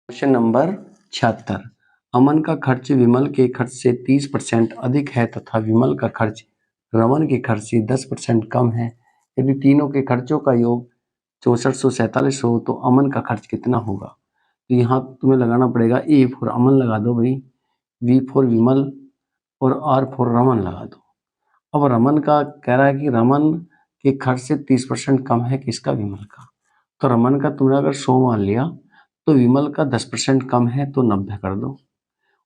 Question number 76। अमन का खर्च विमल के खर्च से 30% अधिक है तथा विमल का खर्च रमन के खर्च से 10% कम है। यदि तीनों के खर्चों का योग 6447 हो तो अमन का खर्च कितना होगा। तो यहाँ तुम्हें लगाना पड़ेगा ए फॉर अमन लगा दो भाई, वी फॉर विमल और आर फॉर रमन लगा दो। अब रमन का कह रहा है कि रमन के खर्च से 30% कम है किसका, विमल का। तो रमन का तुमने अगर 100 मान लिया तो विमल का 10% कम है तो 90 कर दो।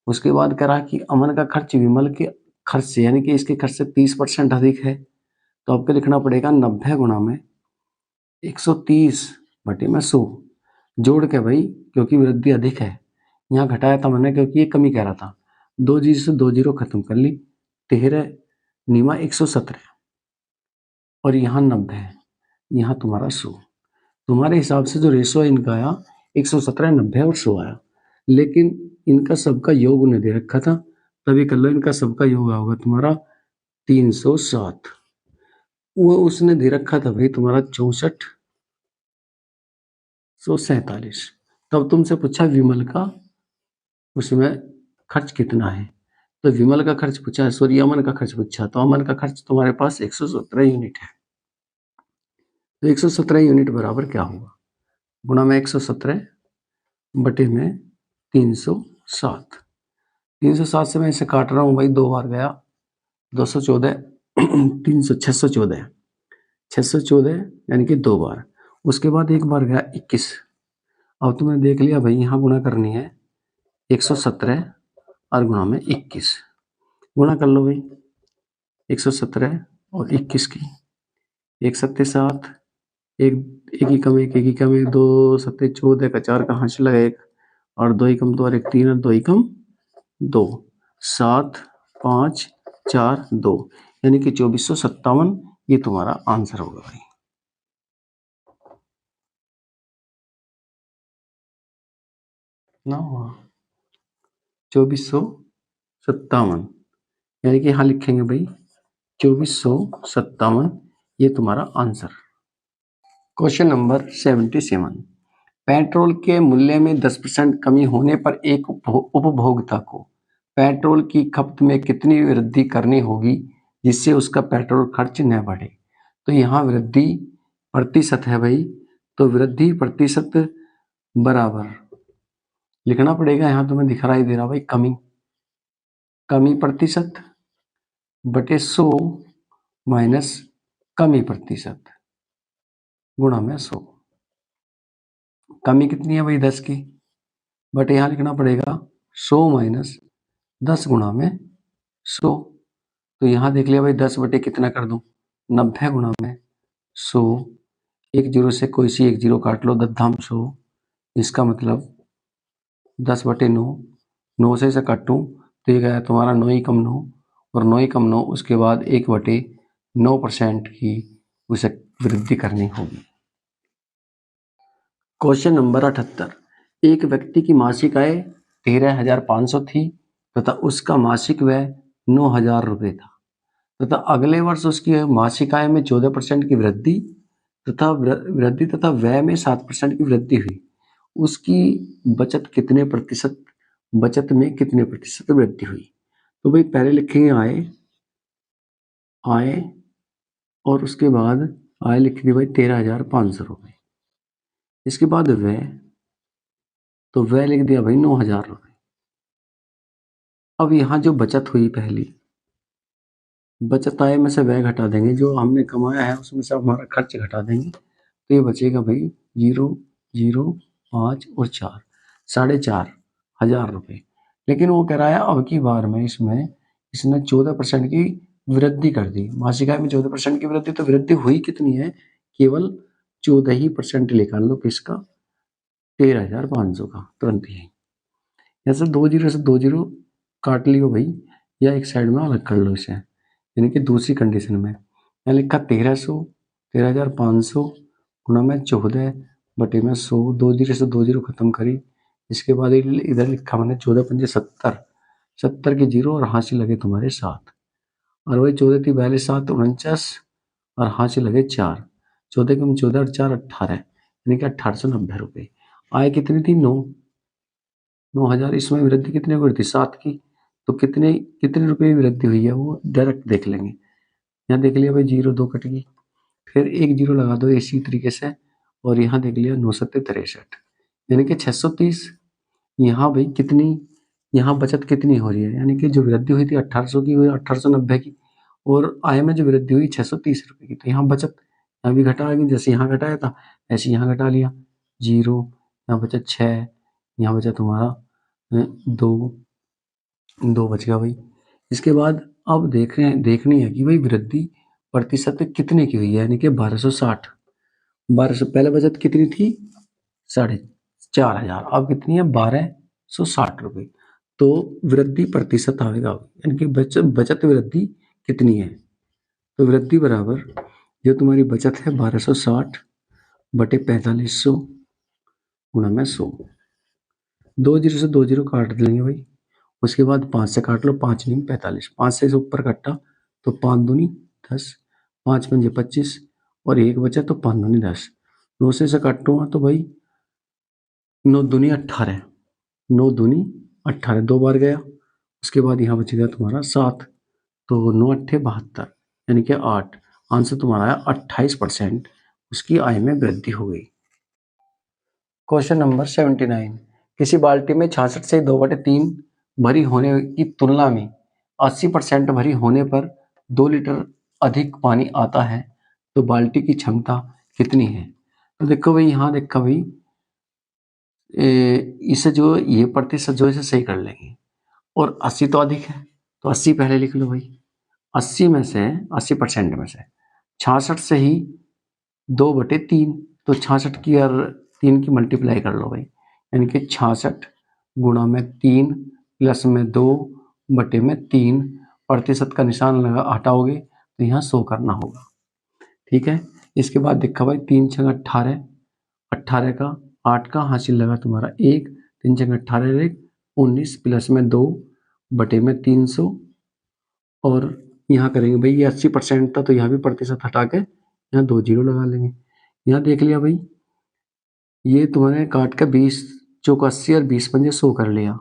उसके बाद कह रहा है कि अमन का खर्च विमल के खर्च से यानी कि इसके खर्च से 30% अधिक है, तो आपको लिखना पड़ेगा 90 गुणा में 130 बटे में 100 जोड़ के भाई, क्योंकि वृद्धि अधिक है। यहाँ घटाया था मैंने क्योंकि ये कमी कह रहा था। 2 जीरो से 2 जीरो खत्म कर ली, 13 नीमा 117 और यहाँ 90 है, यहाँ तुम्हारा 100। तुम्हारे हिसाब से जो रेशो इनका आया 117, 90 और 100 आया, लेकिन इनका सबका योग उन्हें दे रखा था, तभी कर लो। इनका सबका योग होगा तुम्हारा 307, वो उसने दे रखा था भाई तुम्हारा 6447। तब तुमसे पूछा विमल का उसमें खर्च कितना है, तो विमल का खर्च पूछा, सॉरी अमन का खर्च पूछा, तो अमन का खर्च तुम्हारे पास 117 यूनिट है। तो 117 यूनिट बराबर क्या होगा, गुणा में 117 बटे में 307। 307 से मैं इसे काट रहा हूँ भाई, 2 बार गया 214 614 614 यानी कि 2 बार, उसके बाद एक बार गया 21। अब तुमने देख लिया भाई, यहाँ गुणा करनी है 117 और गुणा में 21, गुणा कर लो भाई 117 और 21 की, 1 सत्ते 7, एक ही कम एक ही कम एक, 2 सत्ते 14 का 4 कहाँ से लगा 1 और 2 ही कम 2 और 1 3 और 2 ही कम 2, 7 5 4 2 यानी कि 2457। ये तुम्हारा आंसर होगा भाई। ना 2457 यानी कि यहाँ लिखेंगे भाई 2457, ये तुम्हारा आंसर। Question number 77। पेट्रोल के मूल्य में 10% कमी होने पर एक उपभोक्ता को पेट्रोल की खपत में कितनी वृद्धि करनी होगी जिससे उसका पेट्रोल खर्च न बढ़े। तो यहाँ वृद्धि प्रतिशत है भाई, तो वृद्धि प्रतिशत बराबर लिखना पड़ेगा, यहाँ तुम्हें दिखाई दे रहा भाई कमी प्रतिशत बटे 100 माइनस कमी प्रतिशत गुणा में 100। कमी कितनी है भाई 10 की, बट यहाँ लिखना पड़ेगा 100 माइनस 10 गुणा में 100। तो यहाँ देख लिया भाई 10 बटे कितना कर दूं 90 गुणा में 100, एक जीरो से कोई सी एक जीरो काट लो, 10 धाम 100, इसका मतलब 10 बटे 9, 9 से इसे काटूं तो ये गया तुम्हारा 9 ही कम 9 और 9 ही कम 9, उसके बाद 1 बटे 9% की उसे वृद्धि करनी होगी। Question number 78। एक व्यक्ति की मासिक आय 13,500 थी तथा उसका मासिक व्यय 9,000 रुपये था तथा अगले वर्ष उसकी मासिक आय में 14% की वृद्धि तथा व्यय में 7% की वृद्धि हुई। उसकी बचत में कितने प्रतिशत वृद्धि हुई। तो भाई पहले लिखेंगे आय और उसके बाद आय लिख दी भाई 13,500 रुपये, इसके बाद व्यय, तो व्यय लिख दिया भाई 9,000 रुपये। अब यहाँ जो बचत हुई पहली बचत आय में से व्यय घटा देंगे, जो हमने कमाया है उसमें से हमारा खर्च घटा देंगे, तो ये बचेगा भाई 0 0 5 और 4, 4,500 रुपये। लेकिन वो कह रहा है अब की बार में इसने 14% की वृद्धि कर दी, मासिक आय में 14% की वृद्धि, तो वृद्धि हुई कितनी है, केवल 14% निकाल लो किसका 13,500 का, तुरंत ही ऐसे 2 जीरो से 2 जीरो काट लियो भाई, या एक साइड में अलग कर लो इसे, यानी कि दूसरी कंडीशन में यहाँ लिखा 13,500 गुणा में 14 बटे में 100, 2 जीरो से 2 जीरो खत्म करी, इसके बाद इधर लिखा मैंने 14 पंजे 70, 70 के जीरो और हाथ से लगे तुम्हारे 7, और वही 14 थी पहले 7 49 और हाथ से लगे 4, 14 कम 14 और 4 18 यानी कि 1890 रुपये। आय कितनी थी 9, 9,000, इसमें वृद्धि कितने की हुई थी 7 की, तो कितने कितने रुपए की वृद्धि हुई है वो डायरेक्ट देख लेंगे। यहाँ देख लिया भाई 0 2 कट गई, फिर एक जीरो लगा दो इसी तरीके से, और यहाँ देख लिया 9 सत्ते 63, यानी कि 630। यहाँ भाई कितनी, यहाँ बचत कितनी हो रही है, यानी कि जो वृद्धि हुई थी 1800 की हुई 1890 की, और आय में जो वृद्धि हुई 630 रुपये की, तो यहाँ बचत यहाँ भी घटा आएगी, जैसे यहाँ घटाया था ऐसे यहाँ घटा लिया, 0, यहाँ बचा 6, यहाँ बचा तुम्हारा 2, 2 बच गया भाई। इसके बाद अब देखनी है कि भाई वृद्धि प्रतिशत कितने की हुई है, यानी कि 1260। 1200 पहले बचत कितनी थी 4,500, अब कितनी है 1260 रुपये। तो वृद्धि प्रतिशत आएगा, यानी कि बचत वृद्धि कितनी है, तो वृद्धि बराबर जो तुम्हारी बचत है 1260 बटे 4500 गुणा में 100। 2 जीरो से 2 जीरो काट लेंगे भाई, उसके बाद 5 से काट लो, 5 नहीं 45, 5 से ऊपर कट्टा तो 5 दूनी 10, 5 पंजे 25 और 1 बचा तो 5 दूनी 10, 9 से काटूंगा तो भाई 9 दूनी 18, 9 दूनी 18 2 बार गया, उसके बाद यहाँ बचेगा तुम्हारा 7, तो 9 अट्ठे 72, यानी कि 8, आंसर तुम्हारा है 28% उसकी आय में वृद्धि हो गई। क्वेश्चन नंबर 79, किसी बाल्टी में 66 से 2/3 भरी होने की तुलना में 80% भरी होने पर 2 लीटर अधिक पानी आता है, तो बाल्टी की क्षमता कितनी है। तो देखो भाई, यहाँ देखो भाई, इसे जो ये प्रतिशत जो इसे सही कर लेंगे, और 80 तो अधिक है तो 80 पहले लिख लो भाई, 80 में से 80% में से 66 से ही 2/3, तो 66 की और 3 की मल्टीप्लाई कर लो भाई, यानी कि 66 गुणा में 3 प्लस में 2 बटे में 3, प्रतिशत का निशान लगा हटाओगे तो यहाँ 100 करना होगा। ठीक है, इसके बाद देखा भाई 3 छंग 18, 18 का 8 का हासिल लगा तुम्हारा 1, 3 छंग 18 19 प्लस में 2 बटे में 300, और यहाँ करेंगे भाई ये 80% था तो यहाँ भी प्रतिशत हटा के यहाँ 2 जीरो लगा लेंगे। यहाँ देख लिया भाई, ये तुम्हारे काट का 20 चौक 80 और 20 पंजे 100 कर लिया।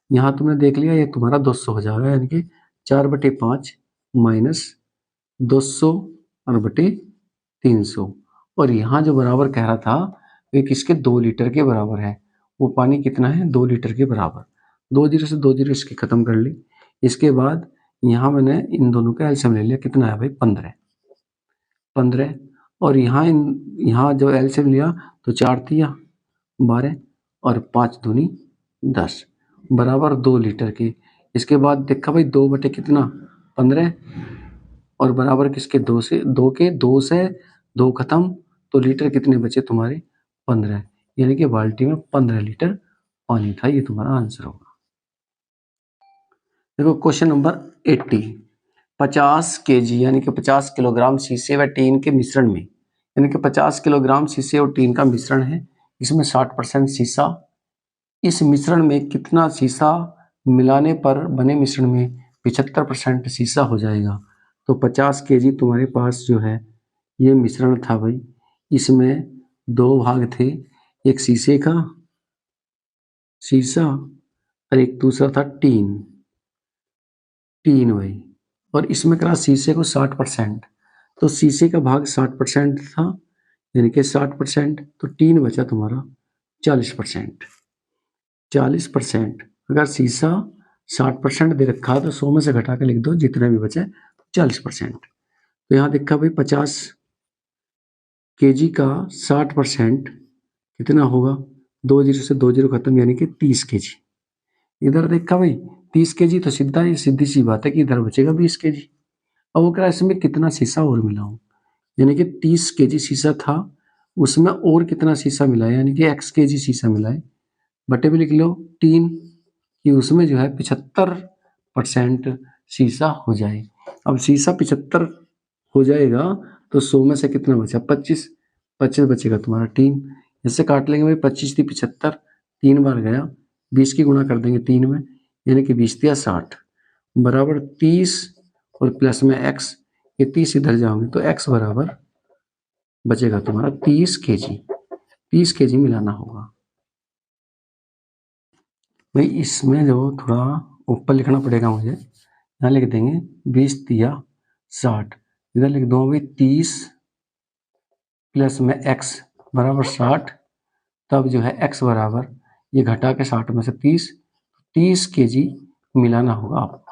यहाँ तुमने देख लिया ये तुम्हारा 200 हो जाएगा, यानी कि 4/5 माइनस 200 और बटे 300, और यहाँ जो बराबर कह रहा था ये किसके 2 लीटर के बराबर है, वो पानी कितना है 2 लीटर के बराबर। 2 जीरो से 2 जीरो इसकी खत्म कर ली। इसके बाद यहाँ मैंने इन दोनों का एलसीएम ले लिया, कितना है भाई 15, और यहाँ जो एलसीएम लिया तो 4 तिया 12 और 5 दूनी 10 बराबर 2 लीटर की। इसके बाद देखा भाई 2 बटे कितना 15, और बराबर किसके 2 से 2 के 2 से 2 खत्म, तो लीटर कितने बचे तुम्हारे 15, यानी कि बाल्टी में 15 लीटर पानी था, ये तुम्हारा आंसर होगा। देखो क्वेश्चन नंबर 80, 50 केजी यानी कि 50 किलोग्राम शीशे व टीन के मिश्रण में, यानी कि 50 किलोग्राम शीशे और टीन का मिश्रण है, इसमें 60% शीशा, इस मिश्रण में कितना शीशा मिलाने पर बने मिश्रण में 75% शीशा हो जाएगा। तो 50 केजी तुम्हारे पास जो है ये मिश्रण था भाई, इसमें 2 भाग थे, एक शीशे का शीशा और एक दूसरा था टीन भाई, और इसमें करा शीशे को 60%, तो शीशे का भाग 60% था, यानी कि 60%, तो टीन बचा तुम्हारा 40%। 40%, अगर शीशा 60% दे रखा है तो 100 में से घटा के लिख दो जितना भी बचे 40%। तो यहाँ देखा भाई 50 केजी का 60% कितना होगा, 2 जीरो से 2 जीरो खत्म, यानी कि 30 केजी। इधर देखा भाई 30 केजी, तो सीधी सी बात है कि इधर बचेगा 20 केजी। अब वो कह रहा है इसमें कितना शीशा और मिलाऊं, यानी कि 30 केजी शीशा था, उसमें और कितना शीशा मिला है, यानी कि x केजी शीशा मिला है, बटे में लिख लो 3 कि उसमें जो है 75% शीशा हो जाए। अब शीशा 75 हो जाएगा तो 100 में से कितना बचा 25 बचेगा तुम्हारा टीन, इससे काट लेंगे भाई 25 थी 75, 3 बार गया, 20 की गुणा कर देंगे 3 में, यानी कि 20 दिया 60 बराबर 30 और प्लस में x, ये 30 इधर जाओगे तो x बराबर बचेगा तुम्हारा 30 केजी मिलाना होगा। भाई इसमें जो थोड़ा ऊपर लिखना पड़ेगा मुझे, यहाँ लिख देंगे 20 तिया 60, इधर लिख दूंगा भाई 30 प्लस में x बराबर 60, तब जो है x बराबर ये घटा के 60 में से 30 kg मिलाना होगा आपको।